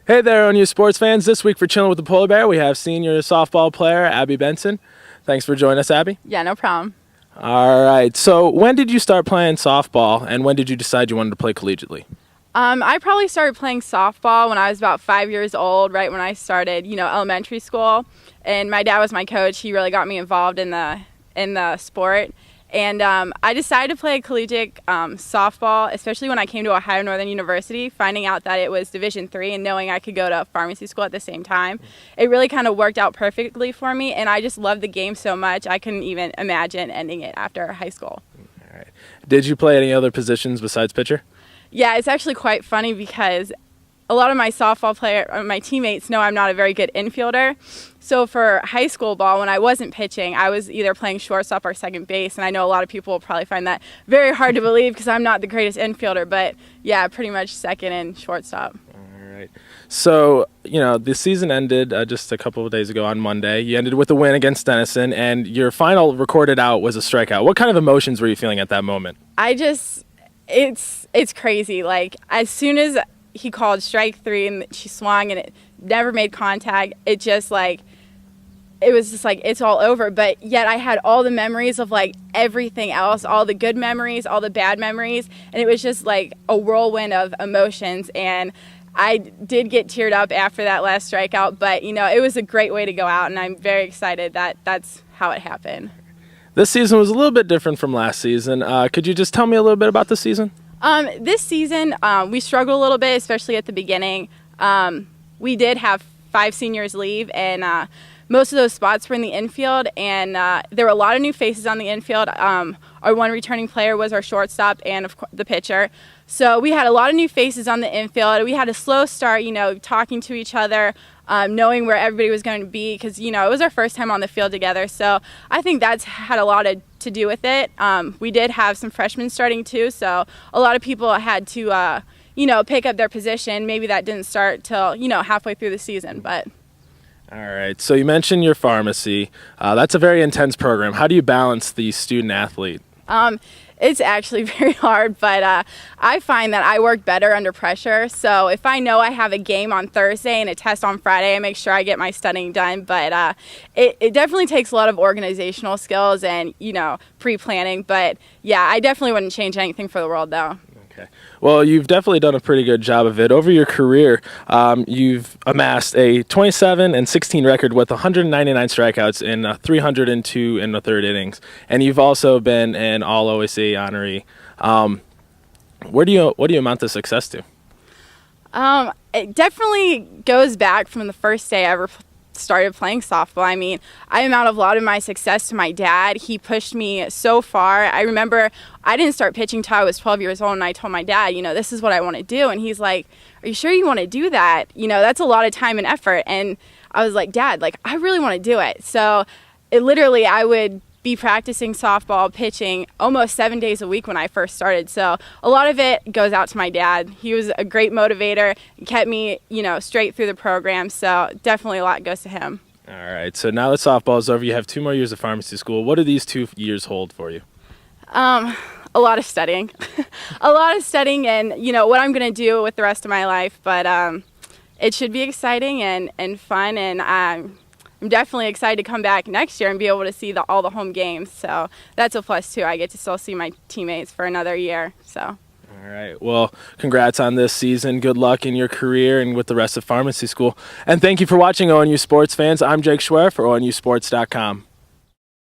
Hey there, ONU sports fans. This week for Chillin with the Polar Bear, we have senior softball player Abbey Bensing. Thanks for joining us, Abby. Yeah, no problem. All right. So when did you start playing softball, and when did you decide you wanted to play collegiately? I probably started playing softball when I was about 5 years old, right when I started, elementary school. And my dad was my coach. He really got me involved in the sport. And I decided to play collegiate softball, especially when I came to Ohio Northern University, finding out that it was Division III and knowing I could go to pharmacy school at the same time. It really kind of worked out perfectly for me, and I just loved the game so much I couldn't even imagine ending it after high school. All right. Did you play any other positions besides pitcher? Yeah, it's actually quite funny because a lot of my teammates know I'm not a very good infielder. So for high school ball, when I wasn't pitching, I was either playing shortstop or second base. And I know a lot of people will probably find that very hard to believe because I'm not the greatest infielder. But yeah, pretty much second and shortstop. All right. So, the season ended just a couple of days ago on Monday. You ended with a win against Denison, and your final recorded out was a strikeout. What kind of emotions were you feeling at that moment? It's crazy. Like, as soon as he called strike three and she swung and it never made contact, it was just like it's all over. But yet I had all the memories of like everything else, all the good memories, all the bad memories, and it was just like a whirlwind of emotions. And I did get teared up after that last strikeout, but it was a great way to go out, and I'm very excited that that's how it happened. This season was a little bit different from last season. Could you just tell me a little bit about this season? This season, we struggled a little bit, especially at the beginning. We did have 5 seniors leave, and most of those spots were in the infield, and there were a lot of new faces on the infield. Our one returning player was our shortstop and, of course, the pitcher. So we had a lot of new faces on the infield. We had a slow start, talking to each other, knowing where everybody was going to be because, it was our first time on the field together. So I think that's had a lot to do with it. We did have some freshmen starting too, so a lot of people had to, pick up their position. Maybe that didn't start till, halfway through the season, but... All right. So you mentioned your pharmacy. That's a very intense program. How do you balance the student-athlete? It's actually very hard, but I find that I work better under pressure. So if I know I have a game on Thursday and a test on Friday, I make sure I get my studying done. But it definitely takes a lot of organizational skills and, pre-planning. But yeah, I definitely wouldn't change anything for the world, though. Okay. Well, you've definitely done a pretty good job of it. Over your career, you've amassed a 27-16 record with 199 strikeouts in 302 in the third innings, and you've also been an All-OSA honoree. What do you amount this success to? It definitely goes back from the first day I ever started playing softball. I mean, I amount a lot of my success to my dad. He pushed me so far. I remember I didn't start pitching till I was 12 years old, and I told my dad, this is what I want to do. And he's like, are you sure you want to do that? That's a lot of time and effort. And I was like, Dad, I really want to do it. So I would be practicing softball, pitching almost 7 days a week when I first started. So a lot of it goes out to my dad. He was a great motivator and kept me, straight through the program. So definitely a lot goes to him. All right. So now that softball is over, you have 2 more years of pharmacy school. What do these 2 years hold for you? A lot of studying. A lot of studying and, what I'm going to do with the rest of my life. But it should be exciting and fun, and I'm definitely excited to come back next year and be able to see all the home games. So that's a plus, too. I get to still see my teammates for another year. So. All right. Well, congrats on this season. Good luck in your career and with the rest of pharmacy school. And thank you for watching ONU Sports fans. I'm Jake Schwer for ONUsports.com.